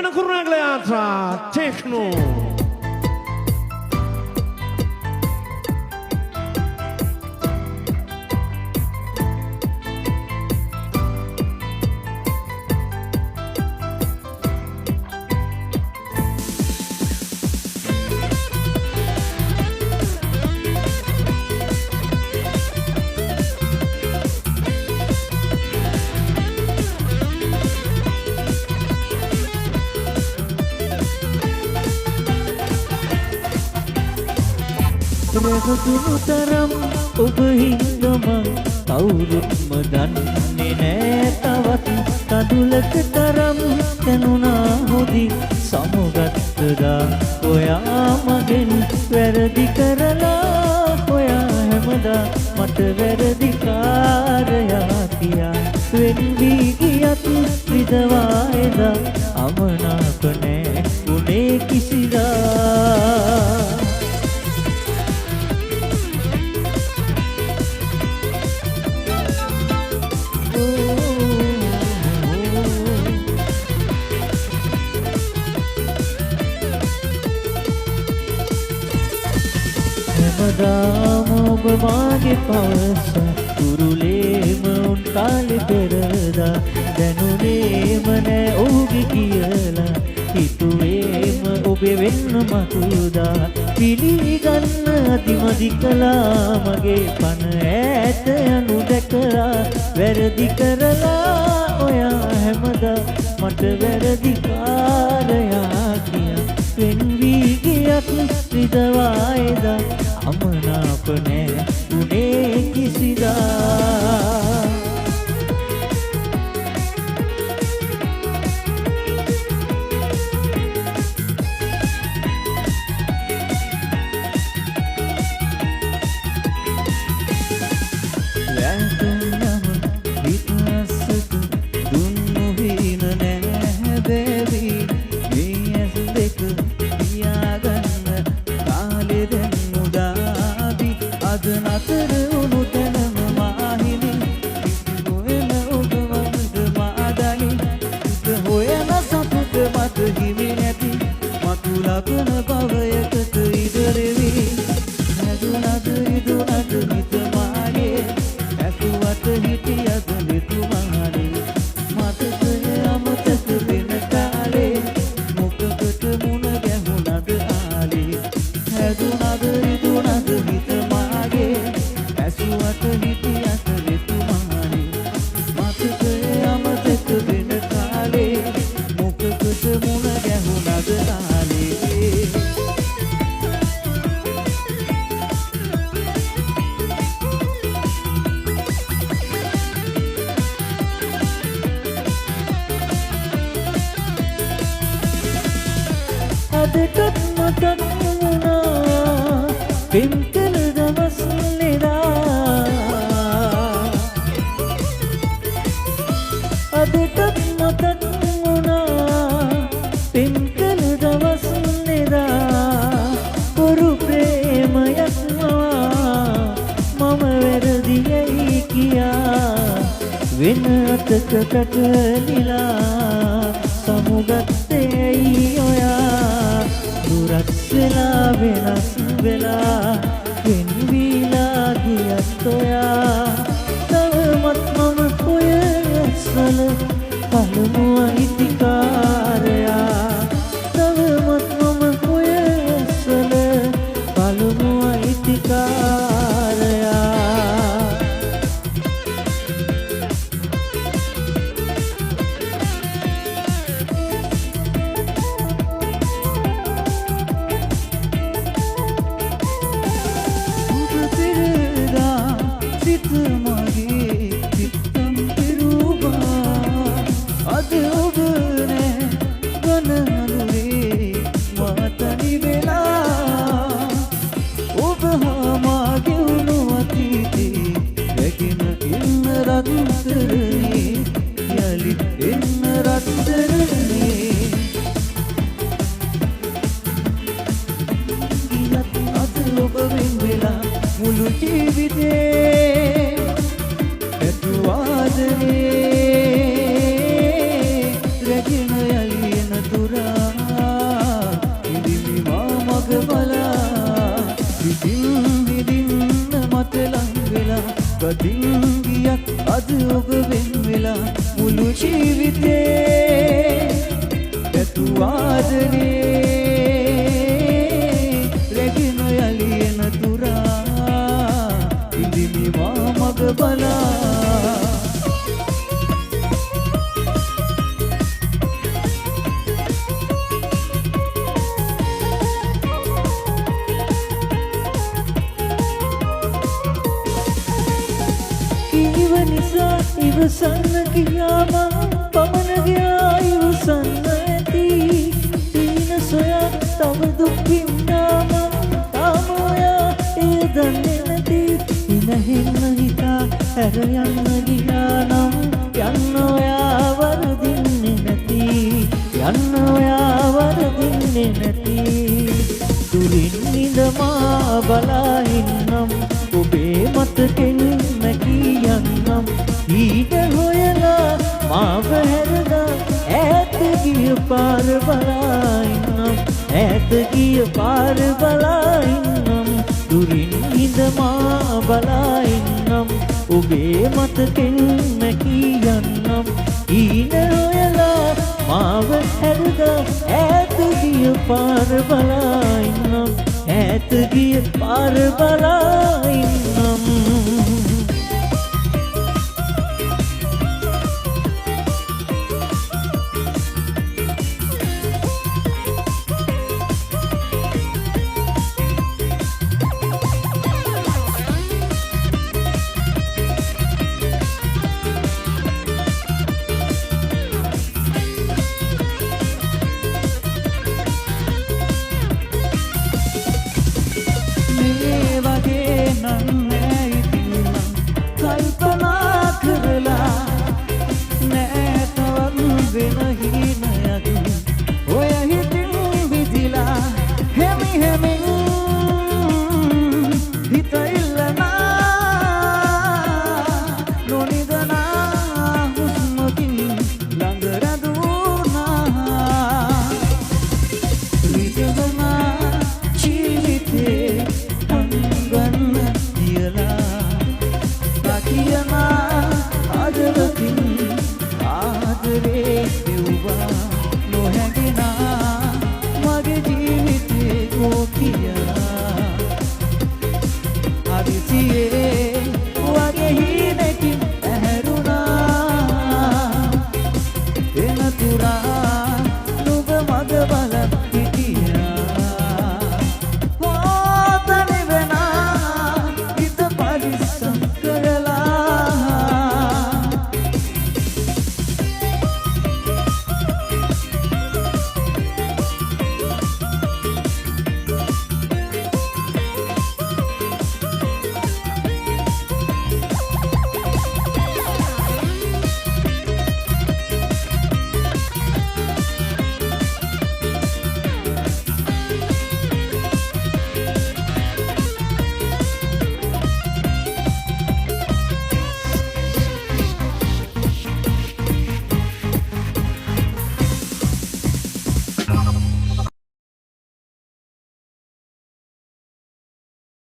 Amena Kurnagliatra, Techno. රැවටුණු තරම් ඔබ හින්දම කවුරුත්ම දන්නේ නෑ තවත් කඳුලක තරම් තනුණා හොදි සමුගත්තදා ඔයා මගෙන් වැරදි කරලා ඔයා හැමදා මට වැරදිකාරයා කියා වෙන් වී ගියත් විදවා එදා අමනාප නෑ උනේ කිසිදා හැමදාම ඔබ මාගේ පවස කුරුලේම උන් කාලේ පෙරදා දැනුනේම නෑ ඔහුගේ කියලා හිතුවේම ඔබේ වෙන්න මතුදා පිළිගන්න අතිමදි කළා මගේ පන ඈත යනු දැකලා වැරදි කරලා ඔයා හැමදා මට වැරදිකාරයා කියා වෙන් වී ගියත් විදවා එදා අමනාප නෑ උනේ කිසිදා වැටුණම විතස්සක දුන්නු හින නෑ බේබි මේ ඇස් දෙක පියාගන්න කාලේ දැන් මුදාවි අද නතර වුණු තැනම මාහිමි හොයන ඔබ වමද මාදනි හිත හොයන සතුට මත හිමි නැති මතු ලබන භවයකට ඉදරෙවි නැදුනද ඉදුනද හිතමාගේ ඇසුවට හිටියද මෙතුමානේ මතකය අමතක වෙන කාලේ මොකකට මුණ ගැහුණද ආලේ හැදුනද ඉදුනද හිතමාගේ ඇසුවට හිටියද මෙතුමානේ මතකය අමතක වෙන කාලේ මොකකට මුණ ගැහුණද ආලේ අදටත් මතක් වුණා පෙම් කළ දවස් නෙදා අදටත් මතක් වුණා පෙම් කළ දවස් නෙදා පොරු ප්‍රේමයක් මවා මම වැරදියයි කියා වෙන අතක පැටලිලා සමුගත්තේයි ඔයා දුරස් වෙලා වෙනස් වෙලා වෙන්වීලා ගියත් ඔයා තවමත් මම පොයස්වල පළමු අයිතිකාරයා තවමත් මම පොයස්වල පළමු අයිතිකාරයා සිත මගේ සිතම් පිරුවා අද ඔබ අතින් ගියත් අද ඔබ වෙන් වෙලා මුළු ජීවිතේ ඇතුවාදනේ රැගෙන යලියන තුරා ඉදිමි මා මග බලා නිසා ඉවසන්න කියා මං පමන ගියා ඉවසන්න ඇති දීන සොයා තව දුක්කින්නා මං තාම ඔයා එය දන්නේ නැති ඉනහෙන්න හිතා හැර යන්න ගියා නම් යන්න ඔයා වරදින්නේ නැති යන්න ඔයා වරදින්නේ නැති දුරින් ඉඳමා බලා ඉන්නම් ඔබේ මතකෙන් නැකී යන්නම් ඊට හොයලා මාව හැරලා ඈත ගිය පාර බලා ඉන්නම් ඈත ගිය පාර බලා ඉන්නම් දුරින් ඉඳමා බලා ඉන්නම් ඔබේ මතකෙන් නැකී යන්නම් ඊට හොයලා මාව හැරලා ඈත ගිය පාර බලා ඉන්නම් ඈත ගිය පාර බලා ඉන්නම් මේ වගේ නම්